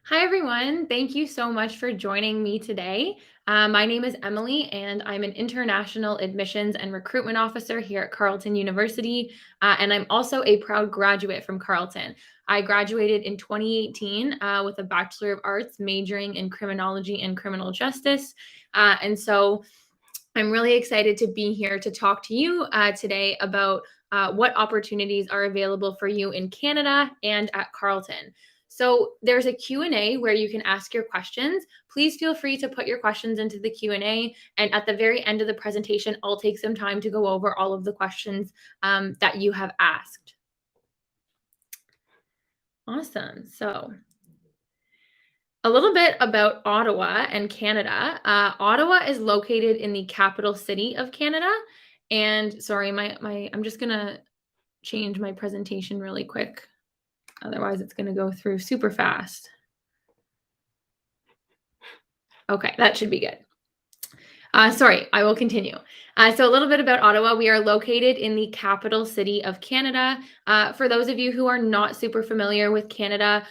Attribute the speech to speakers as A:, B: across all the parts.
A: Hi, everyone. Thank you so much for joining me today. My name is Emily, and I'm an international admissions and recruitment officer here at Carleton University. And I'm also a proud graduate from Carleton. I graduated in 2018 with a Bachelor of Arts majoring in criminology and criminal justice. And so I'm really excited to be here to talk to you today about what opportunities are available for you in Canada and at Carleton. So there's a Q&A where you can ask your questions. Please feel free to put your questions into the Q&A, and at the very end of the presentation, I'll take some time to go over all of the questions that you have asked. Awesome. So a little bit about Ottawa and Canada. Ottawa is located in the capital city of Canada. And sorry, I'm just gonna change my presentation really quick. Otherwise, it's gonna go through super fast. Okay, that should be good. Sorry, I will continue. So a little bit about Ottawa. We are located in the capital city of Canada. For those of you who are not super familiar with Canada,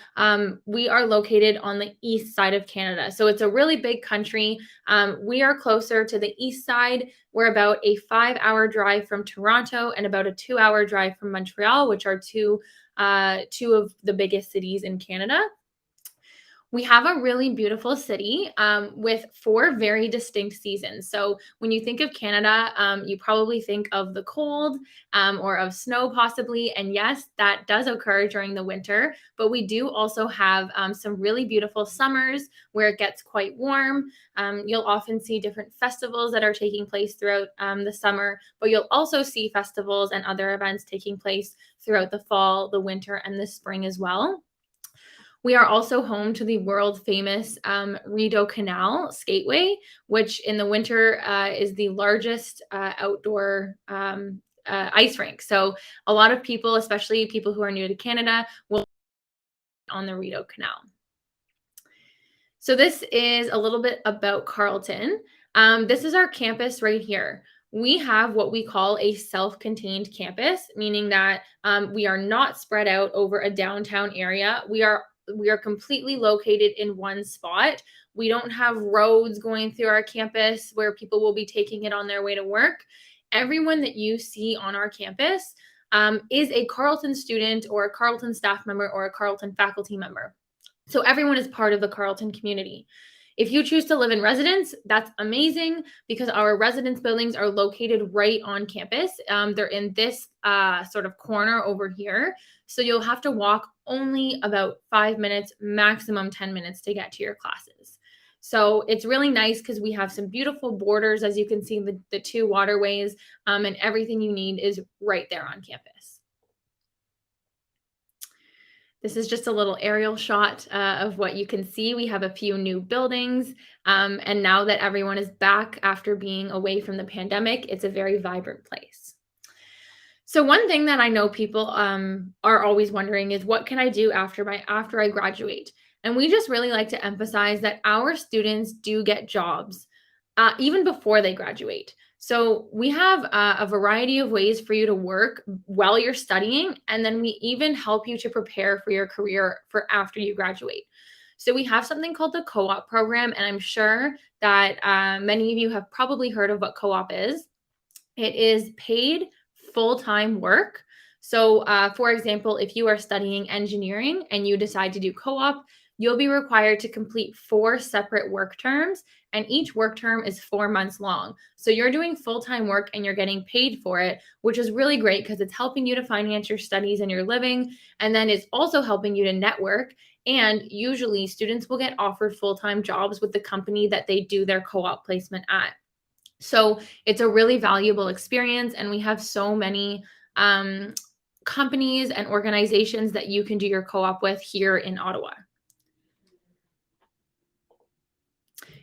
A: we are located on the east side of Canada. So it's a really big country. We are closer to the east side. We're about a 5-hour drive from Toronto and about a 2-hour drive from Montreal, which are two of the biggest cities in Canada. We have a really beautiful city with 4 very distinct seasons. So when you think of Canada, you probably think of the cold or of snow, possibly. And yes, that does occur during the winter. But we do also have some really beautiful summers where it gets quite warm. You'll often see different festivals that are taking place throughout the summer, but you'll also see festivals and other events taking place throughout the fall, the winter, and the spring as well. We are also home to the world famous Rideau Canal Skateway, which in the winter is the largest outdoor ice rink. So a lot of people, especially people who are new to Canada, will on the Rideau Canal. So this is a little bit about Carleton. This is our campus right here. We have what we call a self-contained campus, meaning that we are not spread out over a downtown area. We are completely located in one spot. We don't have roads going through our campus where people will be taking it on their way to work. Everyone that you see on our campus is a Carleton student or a Carleton staff member or a Carleton faculty member. So everyone is part of the Carleton community. If you choose to live in residence, that's amazing because our residence buildings are located right on campus. They're in this sort of corner over here. So you'll have to walk only about 5 minutes, maximum 10 minutes to get to your classes. So it's really nice because we have some beautiful borders, as you can see, the 2 waterways, and everything you need is right there on campus. This is just a little aerial shot of what you can see. We have a few new buildings, and now that everyone is back after being away from the pandemic, it's a very vibrant place. So one thing that I know people are always wondering is, what can I do after I graduate? And we just really like to emphasize that our students do get jobs even before they graduate. So we have a variety of ways for you to work while you're studying, and then we even help you to prepare for your career for after you graduate. So we have something called the co-op program, and I'm sure that many of you have probably heard of what co-op is. It is paid full-time work. So for example, if you are studying engineering and you decide to do co-op, you'll be required to complete 4 separate work terms, and each work term is 4 months long. So you're doing full-time work and you're getting paid for it, which is really great because it's helping you to finance your studies and your living. And then it's also helping you to network. And usually students will get offered full-time jobs with the company that they do their co-op placement at. So it's a really valuable experience. And we have so many companies and organizations that you can do your co-op with here in Ottawa.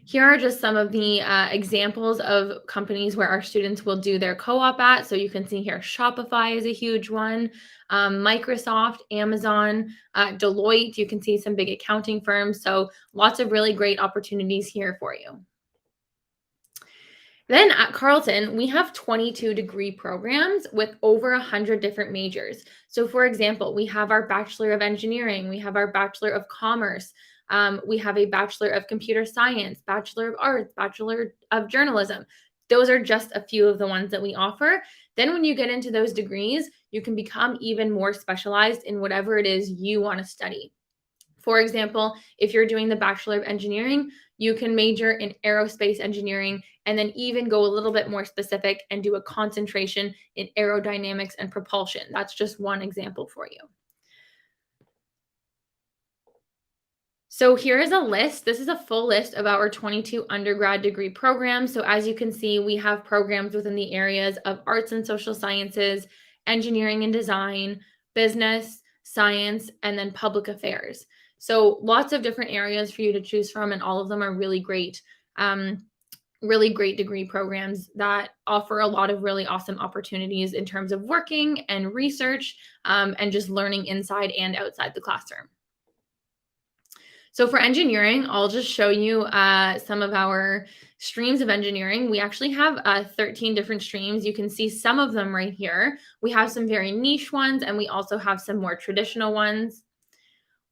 A: Here are just some of the examples of companies where our students will do their co-op at. So you can see here, Shopify is a huge one, Microsoft, Amazon, Deloitte. You can see some big accounting firms. So lots of really great opportunities here for you. Then at Carleton, we have 22 degree programs with over 100 different majors. So for example, we have our Bachelor of Engineering, we have our Bachelor of Commerce, We have a Bachelor of Computer Science, Bachelor of Arts, Bachelor of Journalism. Those are just a few of the ones that we offer. Then when you get into those degrees, you can become even more specialized in whatever it is you want to study. For example, if you're doing the Bachelor of Engineering, you can major in aerospace engineering and then even go a little bit more specific and do a concentration in aerodynamics and propulsion. That's just one example for you. So here is a list. This is a full list of our 22 undergrad degree programs. So as you can see, we have programs within the areas of arts and social sciences, engineering and design, business, science, and then public affairs. So lots of different areas for you to choose from, and all of them are really great degree programs that offer a lot of really awesome opportunities in terms of working and research and just learning inside and outside the classroom. So for engineering, I'll just show you some of our streams of engineering. We actually have 13 different streams. You can see some of them right here. We have some very niche ones, and we also have some more traditional ones.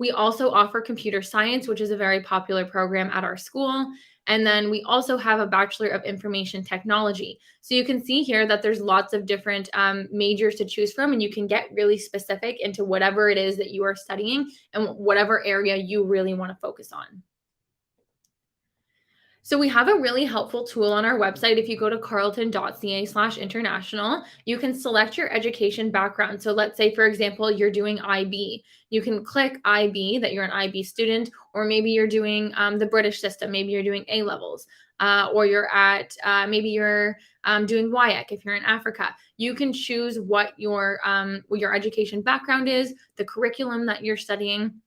A: We also offer computer science, which is a very popular program at our school. And then we also have a Bachelor of Information Technology. So you can see here that there's lots of different majors to choose from, and you can get really specific into whatever it is that you are studying and whatever area you really want to focus on. So we have a really helpful tool on our website. If you go to carleton.ca/international, you can select your education background. So let's say, for example, you're doing IB. You can click IB, that you're an IB student, or maybe you're doing the British system. Maybe you're doing A-levels, or you're at, maybe you're doing WIAC if you're in Africa. You can choose what your education background is, the curriculum that you're studying,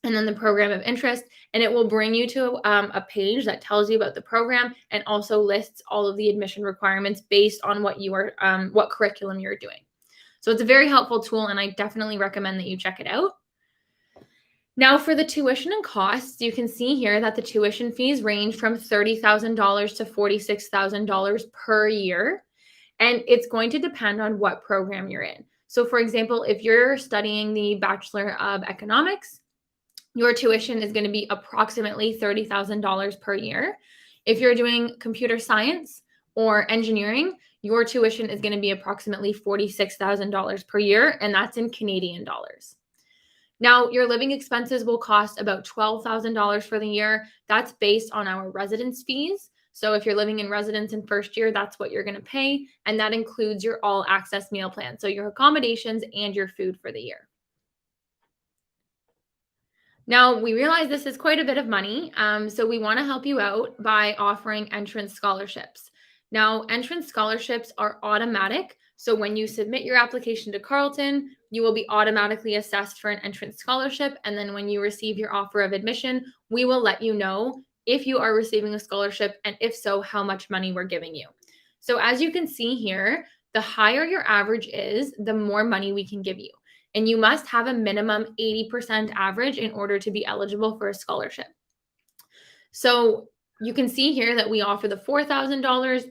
A: and then the program of interest, and it will bring you to a page that tells you about the program and also lists all of the admission requirements based on what curriculum you're doing. So it's a very helpful tool, and I definitely recommend that you check it out. Now for the tuition and costs, you can see here that the tuition fees range from $30,000 to $46,000 per year, and it's going to depend on what program you're in. So for example, if you're studying the Bachelor of Economics, your tuition is going to be approximately $30,000 per year. If you're doing computer science or engineering, your tuition is going to be approximately $46,000 per year, and that's in Canadian dollars. Now, your living expenses will cost about $12,000 for the year. That's based on our residence fees. So if you're living in residence in first year, that's what you're going to pay, and that includes your all access meal plan, so your accommodations and your food for the year. Now, we realize this is quite a bit of money, so we want to help you out by offering entrance scholarships. Now, entrance scholarships are automatic, so when you submit your application to Carleton, you will be automatically assessed for an entrance scholarship, and then when you receive your offer of admission, we will let you know if you are receiving a scholarship, and if so, how much money we're giving you. So as you can see here, the higher your average is, the more money we can give you. And you must have a minimum 80% average in order to be eligible for a scholarship. So you can see here that we offer the $4,000,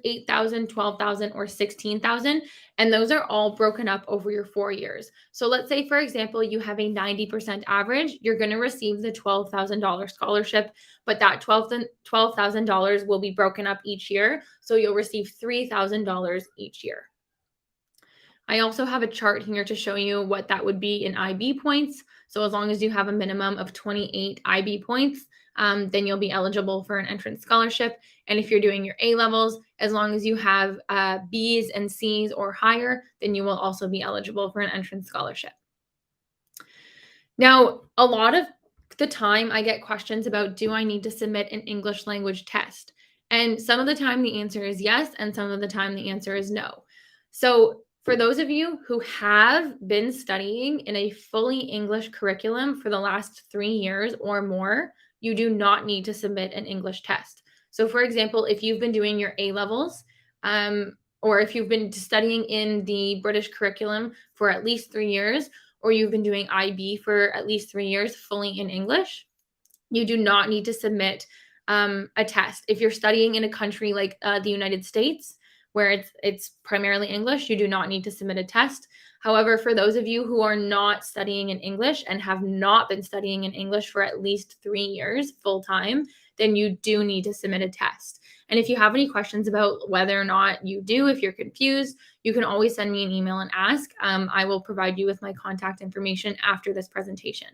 A: $8,000, $12,000, or $16,000, and those are all broken up over your 4 years. So let's say, for example, you have a 90% average, you're going to receive the $12,000 scholarship, but that $12,000 will be broken up each year, so you'll receive $3,000 each year. I also have a chart here to show you what that would be in IB points. So as long as you have a minimum of 28 IB points, then you'll be eligible for an entrance scholarship. And if you're doing your A-levels, as long as you have B's and C's or higher, then you will also be eligible for an entrance scholarship. Now, a lot of the time I get questions about, do I need to submit an English language test? And some of the time the answer is yes, and some of the time the answer is no. So for those of you who have been studying in a fully English curriculum for the last 3 years or more, you do not need to submit an English test. So for example, if you've been doing your A-levels, or if you've been studying in the British curriculum for at least 3 years, or you've been doing IB for at least 3 years fully in English, you do not need to submit a test. If you're studying in a country like the United States, where it's primarily English, you do not need to submit a test. However, for those of you who are not studying in English and have not been studying in English for at least 3 years full time, then you do need to submit a test. And if you have any questions about whether or not you do, if you're confused, you can always send me an email and ask. I will provide you with my contact information after this presentation.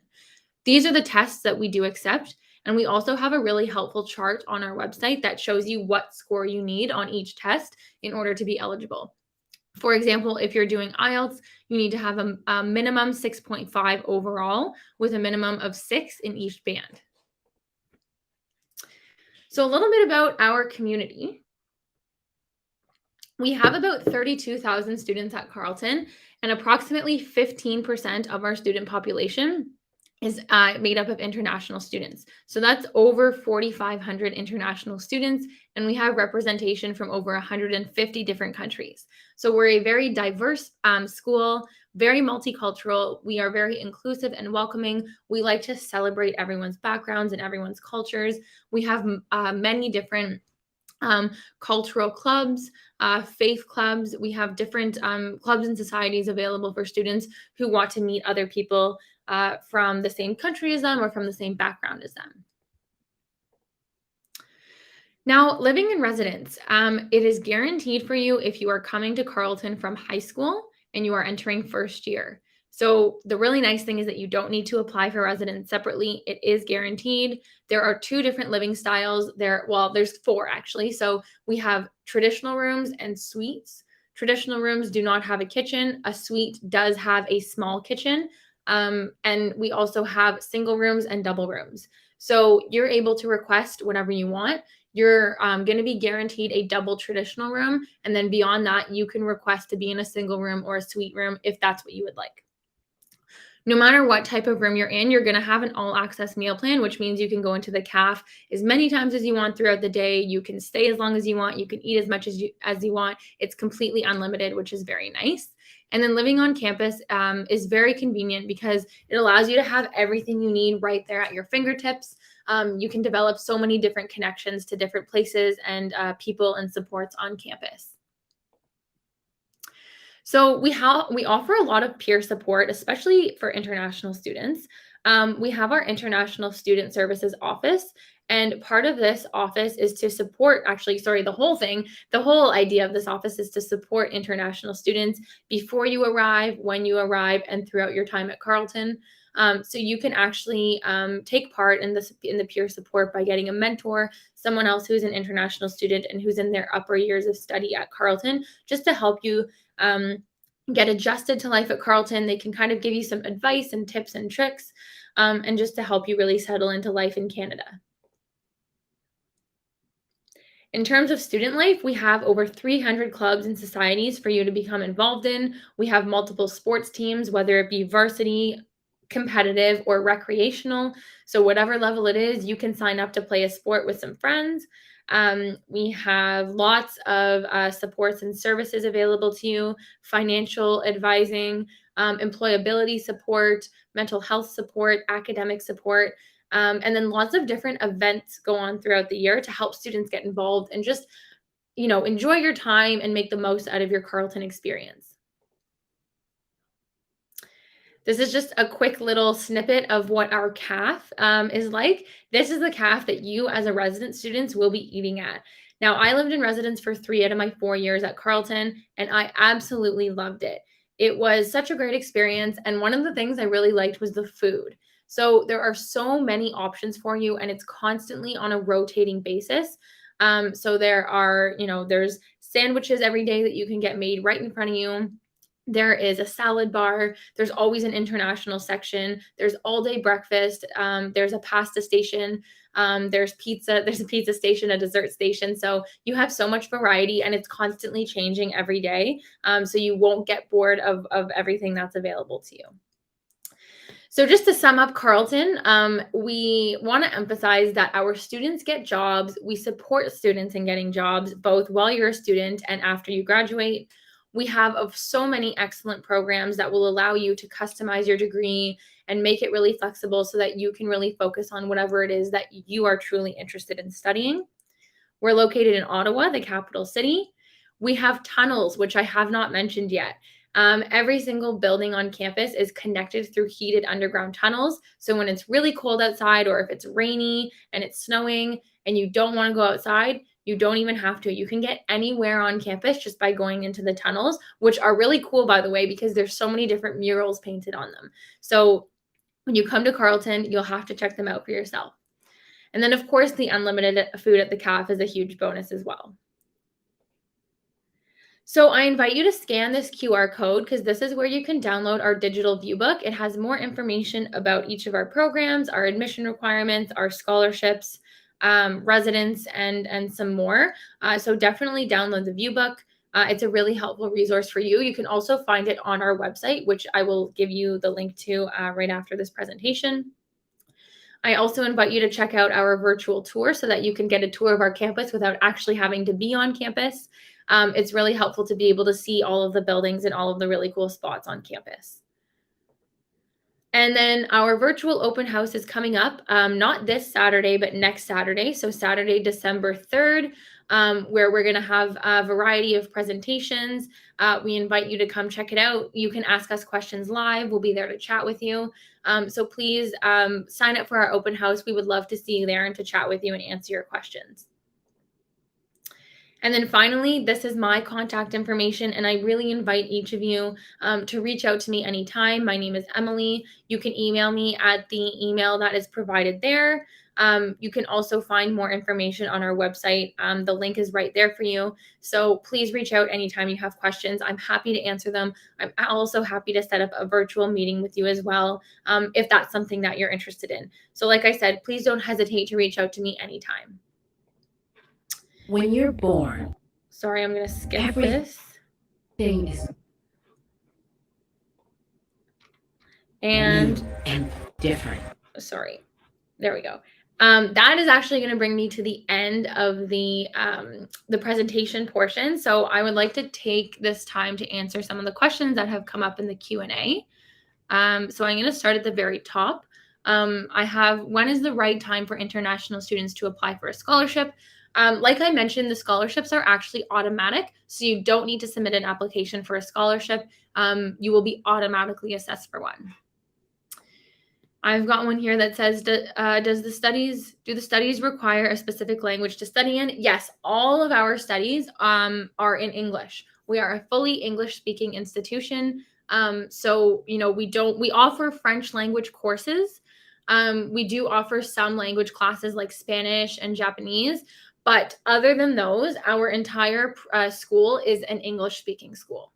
A: These are the tests that we do accept. And we also have a really helpful chart on our website that shows you what score you need on each test in order to be eligible. For example, if you're doing IELTS, you need to have a minimum 6.5 overall with a minimum of 6 in each band. So a little bit about our community. We have about 32,000 students at Carleton, and approximately 15% of our student population is made up of international students. So that's over 4,500 international students, and we have representation from over 150 different countries. So we're a very diverse school, very multicultural. We are very inclusive and welcoming. We like to celebrate everyone's backgrounds and everyone's cultures. We have many different cultural clubs, faith clubs. We have different clubs and societies available for students who want to meet other people from the same country as them or from the same background as them. Now, living in residence, it is guaranteed for you if you are coming to Carleton from high school and you are entering first year. So the really nice thing is that you don't need to apply for residence separately. It is guaranteed. There are 2 different living styles. There's 4 actually. So we have traditional rooms and suites. Traditional rooms do not have a kitchen. A suite does have a small kitchen. And we also have single rooms and double rooms. So you're able to request whatever you want. You're going to be guaranteed a double traditional room. And then beyond that, you can request to be in a single room or a suite room if that's what you would like. No matter what type of room you're in, you're going to have an all-access meal plan, which means you can go into the caf as many times as you want throughout the day. You can stay as long as you want. You can eat as much as you want. It's completely unlimited, which is very nice. And then living on campus is very convenient because it allows you to have everything you need right there at your fingertips. You can develop so many different connections to different places and people and supports on campus. So we offer a lot of peer support, especially for international students. We have our International Student Services Office, and part of this office is to support, the whole idea of this office is to support international students before you arrive, when you arrive, and throughout your time at Carleton. So you can actually take part in the peer support by getting a mentor, someone else who's an international student and who's in their upper years of study at Carleton, just to help you get adjusted to life at Carleton. They can kind of give you some advice and tips and tricks, and just to help you really settle into life in Canada. In terms of student life, we have over 300 clubs and societies for you to become involved in. We have multiple sports teams, whether it be varsity, competitive, or recreational. So whatever level it is, you can sign up to play a sport with some friends. We have lots of supports and services available to you: financial advising, employability support, mental health support, academic support, and then lots of different events go on throughout the year to help students get involved and just, enjoy your time and make the most out of your Carleton experience. This is just a quick little snippet of what our CAF is like. This is the CAF that you as a resident students will be eating at. Now, I lived in residence for 3 out of my 4 years at Carleton, and I absolutely loved it. It was such a great experience, and one of the things I really liked was the food. So there are so many options for you, and it's constantly on a rotating basis. So there's sandwiches every day that you can get made right in front of you. There is a salad bar. There's always an international section. There's all day breakfast. There's a pasta station. There's pizza. There's a pizza station, a dessert station. So you have so much variety, and it's constantly changing every day. So you won't get bored of everything that's available to you. So just to sum up Carleton, we want to emphasize that our students get jobs. We support students in getting jobs, both while you're a student and after you graduate. We have so many excellent programs that will allow you to customize your degree and make it really flexible so that you can really focus on whatever it is that you are truly interested in studying. We're located in Ottawa, the capital city. We have tunnels, which I have not mentioned yet. Every single building on campus is connected through heated underground tunnels. So when it's really cold outside, or if it's rainy and it's snowing and you don't want to go outside, you don't even have to. You can get anywhere on campus just by going into the tunnels, which are really cool, by the way, because there's so many different murals painted on them. So when you come to Carleton, you'll have to check them out for yourself. And then, of course, the unlimited food at the CAF is a huge bonus as well. So I invite you to scan this QR code, because this is where you can download our digital viewbook. It has more information about each of our programs, our admission requirements, our scholarships, residents, and some more. So definitely download the viewbook. It's a really helpful resource for you. You can also find it on our website, which I will give you the link to right after this presentation. I also invite you to check out our virtual tour so that you can get a tour of our campus without actually having to be on campus. It's really helpful to be able to see all of the buildings and all of the really cool spots on campus. And then our virtual open house is coming up, not this Saturday, but next Saturday. So Saturday, December 3rd, where we're going to have a variety of presentations. We invite you to come check it out. You can ask us questions live. We'll be there to chat with you. So please sign up for our open house. We would love to see you there and to chat with you and answer your questions. And then finally, this is my contact information, and I really invite each of you to reach out to me anytime. My name is Emily. You can email me at the email that is provided there. You can also find more information on our website. The link is right there for you. So please reach out anytime you have questions. I'm happy to answer them. I'm also happy to set up a virtual meeting with you as well, if that's something that you're interested in. So like I said, please don't hesitate to reach out to me anytime.
B: When you're born,
A: sorry, I'm going to skip this.
B: Thing is
A: and
B: different.
A: Sorry, there we go. That is actually going to bring me to the end of the presentation portion. So I would like to take this time to answer some of the questions that have come up in the Q&A. So I'm going to start at the very top. I have, when is the right time for international students to apply for a scholarship? Like I mentioned, the scholarships are actually automatic, so you don't need to submit an application for a scholarship. You will be automatically assessed for one. I've got one here that says, do the studies require a specific language to study in? Yes, all of our studies are in English. We are a fully English-speaking institution. So, we offer French language courses. We do offer some language classes like Spanish and Japanese, but other than those, our entire school is an English-speaking school.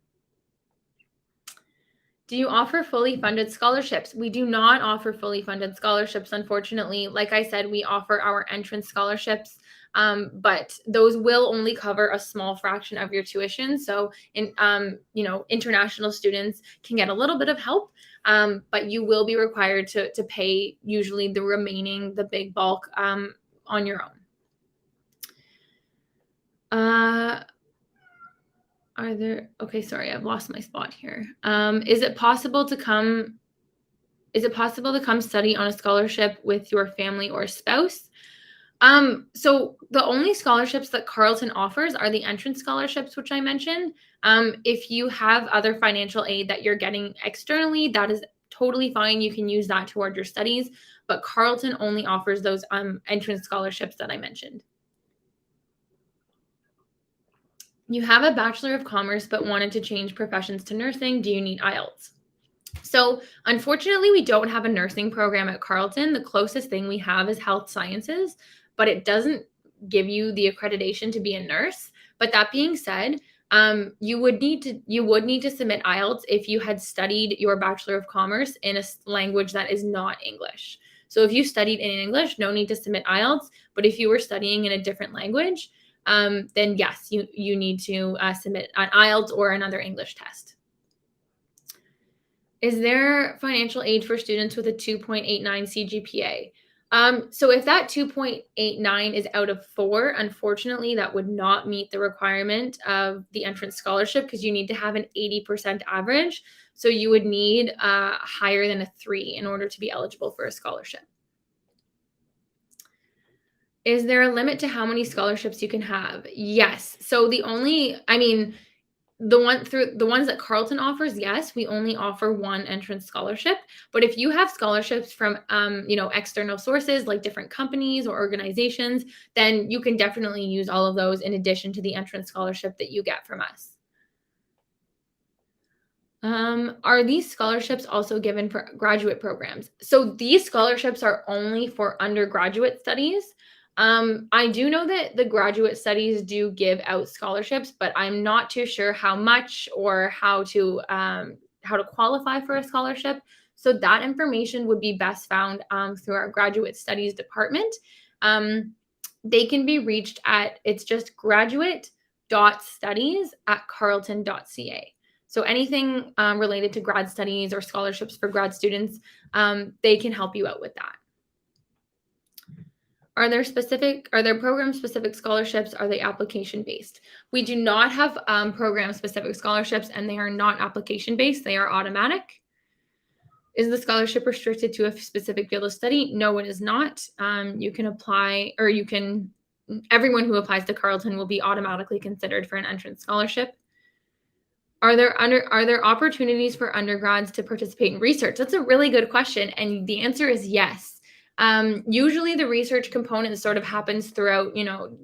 A: Do you offer fully funded scholarships? We do not offer fully funded scholarships, unfortunately. Like I said, we offer our entrance scholarships, but those will only cover a small fraction of your tuition. So, international students can get a little bit of help, but you will be required to pay usually the remaining, the big bulk, on your own. Okay, sorry, I've lost my spot here. Is it possible to come study on a scholarship with your family or spouse? So the only scholarships that Carleton offers are the entrance scholarships, which I mentioned. If you have other financial aid that you're getting externally, that is totally fine. You can use that toward your studies, but Carleton only offers those entrance scholarships that I mentioned. You have a Bachelor of Commerce but wanted to change professions to nursing. Do you need IELTS? So unfortunately, we don't have a nursing program at Carleton. The closest thing we have is health sciences, but it doesn't give you the accreditation to be a nurse. But that being said, you would need to submit IELTS if you had studied your Bachelor of Commerce in a language that is not English. So if you studied in English, no need to submit IELTS. But if you were studying in a different language, then yes, you need to submit an IELTS or another English test. Is there financial aid for students with a 2.89 CGPA? So if that 2.89 is out of 4, unfortunately, that would not meet the requirement of the entrance scholarship, because you need to have an 80% average. So you would need higher than a 3 in order to be eligible for a scholarship. Is there a limit to how many scholarships you can have? Yes. So the ones that Carleton offers, yes, we only offer one entrance scholarship. But if you have scholarships from external sources like different companies or organizations, then you can definitely use all of those in addition to the entrance scholarship that you get from us. Are these scholarships also given for graduate programs? So these scholarships are only for undergraduate studies. I do know that the graduate studies do give out scholarships, but I'm not too sure how much or how to qualify for a scholarship. So that information would be best found through our graduate studies department. They can be reached at it's just graduate.studies@carleton.ca. So anything related to grad studies or scholarships for grad students, they can help you out with that. Are there program-specific scholarships? Are they application-based? We do not have program-specific scholarships, and they are not application-based. They are automatic. Is the scholarship restricted to a specific field of study? No, it is not. You can apply, or everyone who applies to Carleton will be automatically considered for an entrance scholarship. Are there opportunities for undergrads to participate in research? That's a really good question, and the answer is yes. Usually the research component sort of happens throughout,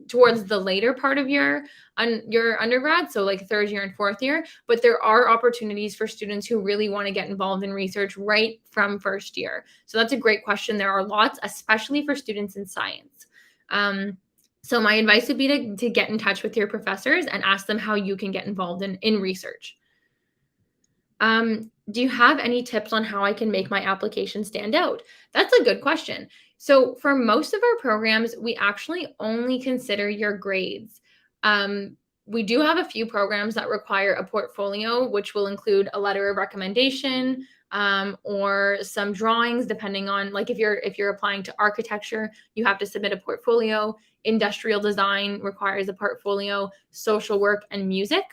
A: towards the later part of your undergrad, so like third year and fourth year, but there are opportunities for students who really want to get involved in research right from first year. So that's a great question. There are lots, especially for students in science. So my advice would be to get in touch with your professors and ask them how you can get involved in research. Do you have any tips on how I can make my application stand out? That's a good question. So for most of our programs, we actually only consider your grades. We do have a few programs that require a portfolio, which will include a letter of recommendation, or some drawings, depending on, like, if you're applying to architecture, you have to submit a portfolio. Industrial design requires a portfolio, social work, and music.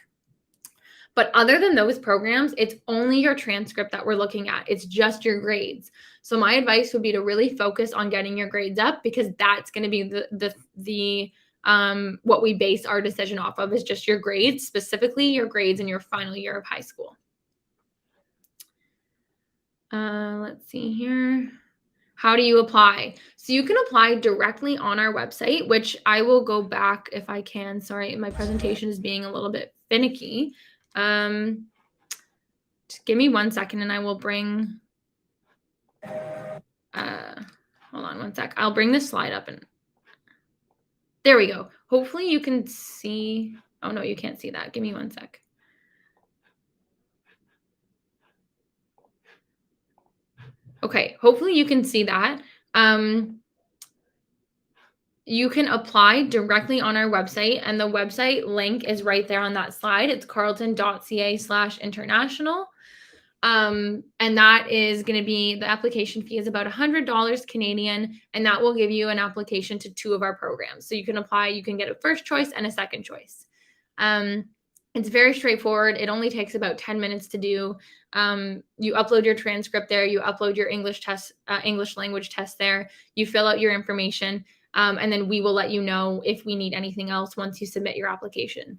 A: But other than those programs, it's only your transcript that we're looking at. It's just your grades. So my advice would be to really focus on getting your grades up, because that's going to be the what we base our decision off of, is just your grades, specifically your grades in your final year of high school. Let's see here. How do you apply? So you can apply directly on our website, which I will go back if I can. Sorry, my presentation is being a little bit finicky. Just give me 1 second and I will bring, hold on 1 sec. I'll bring this slide up and there we go. Hopefully you can see, oh no, you can't see that. Give me 1 sec. Okay, hopefully you can see that. You can apply directly on our website, and the website link is right there on that slide. It's carleton.ca/international. And that is going to be, the application fee is about $100 Canadian, and that will give you an application to 2 of our programs. So you can apply, you can get a first choice and a second choice. It's very straightforward. It only takes about 10 minutes to do. You upload your transcript there, you upload your English language test there, you fill out your information, and then we will let you know if we need anything else once you submit your application.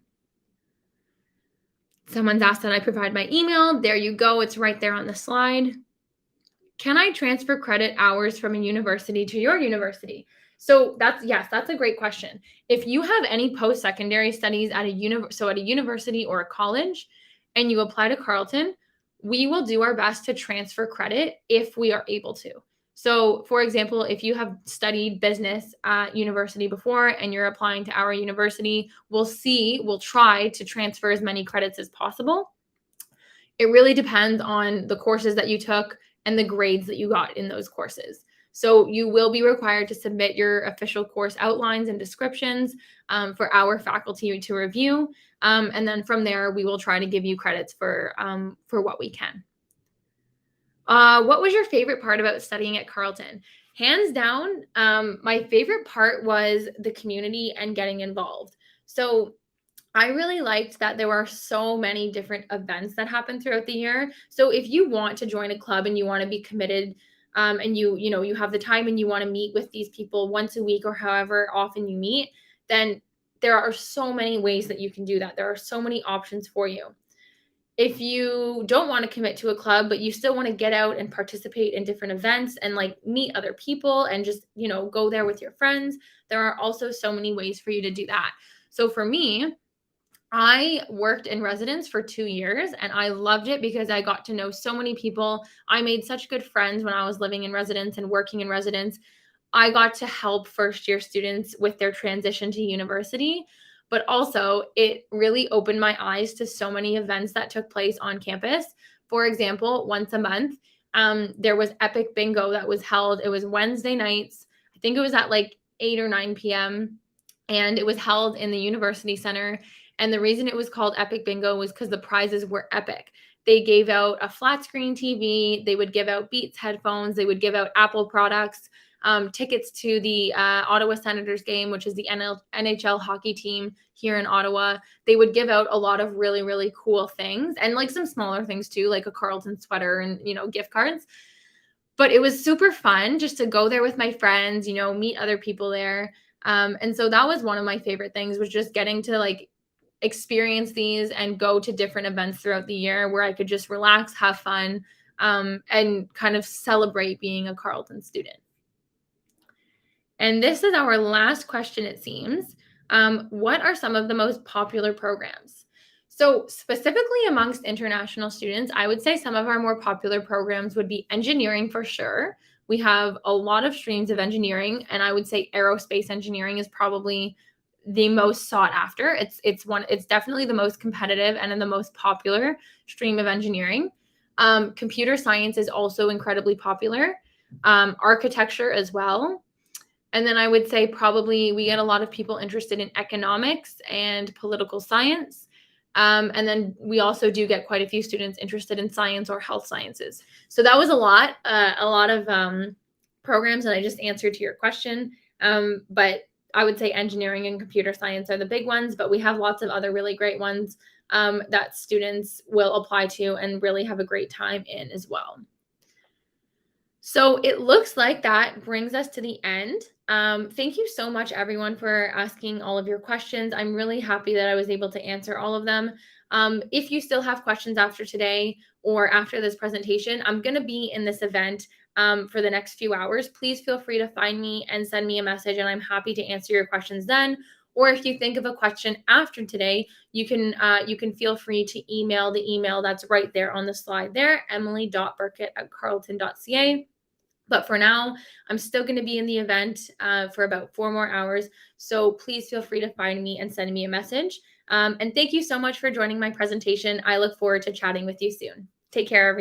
A: Someone's asked that I provide my email. There you go. It's right there on the slide. Can I transfer credit hours from a university to your university? So that's a great question. If you have any post-secondary studies at a university or a college, and you apply to Carleton, we will do our best to transfer credit if we are able to. So, for example, if you have studied business at university before and you're applying to our university, we'll try to transfer as many credits as possible. It really depends on the courses that you took and the grades that you got in those courses. So you will be required to submit your official course outlines and descriptions for our faculty to review. And then from there, we will try to give you credits for what we can. What was your favorite part about studying at Carleton? Hands down, my favorite part was the community and getting involved. So I really liked that there were so many different events that happen throughout the year. So if you want to join a club and you want to be committed and you have the time and you want to meet with these people once a week or however often you meet, then there are so many ways that you can do that. There are so many options for you. If you don't want to commit to a club, but you still want to get out and participate in different events and like meet other people and just, go there with your friends, there are also so many ways for you to do that. So for me, I worked in residence for 2 years and I loved it because I got to know so many people. I made such good friends when I was living in residence and working in residence. I got to help first year students with their transition to university, but also it really opened my eyes to so many events that took place on campus. For example, once a month, there was Epic Bingo that was held. It was Wednesday nights. I think it was at like 8 or 9 p.m. And it was held in the University Center. And the reason it was called Epic Bingo was because the prizes were epic. They gave out a flat screen TV. They would give out Beats headphones. They would give out Apple products, tickets to the Ottawa Senators game, which is the NHL hockey team here in Ottawa. They would give out a lot of really, really cool things and like some smaller things too, like a Carleton sweater and, gift cards. But it was super fun just to go there with my friends, meet other people there. And so that was one of my favorite things, was just getting to like experience these and go to different events throughout the year where I could just relax, have fun, and kind of celebrate being a Carleton student. And this is our last question, it seems. What are some of the most popular programs? So specifically amongst international students, I would say some of our more popular programs would be engineering for sure. We have a lot of streams of engineering, and I would say aerospace engineering is probably the most sought after. It's definitely the most competitive and the most popular stream of engineering. Computer science is also incredibly popular. Architecture as well. And then I would say probably we get a lot of people interested in economics and political science. And then we also do get quite a few students interested in science or health sciences. So that was a lot of programs that I just answered to your question. But I would say engineering and computer science are the big ones, but we have lots of other really great ones that students will apply to and really have a great time in as well. So it looks like that brings us to the end. Thank you so much, everyone, for asking all of your questions. I'm really happy that I was able to answer all of them. If you still have questions after today or after this presentation, I'm going to be in this event for the next few hours. Please feel free to find me and send me a message, and I'm happy to answer your questions then. Or if you think of a question after today, you can feel free to email the email that's right there on the slide there, emily.burkett@carleton.ca. But for now, I'm still going to be in the event for about 4 more hours. So please feel free to find me and send me a message. And thank you so much for joining my presentation. I look forward to chatting with you soon. Take care, everyone.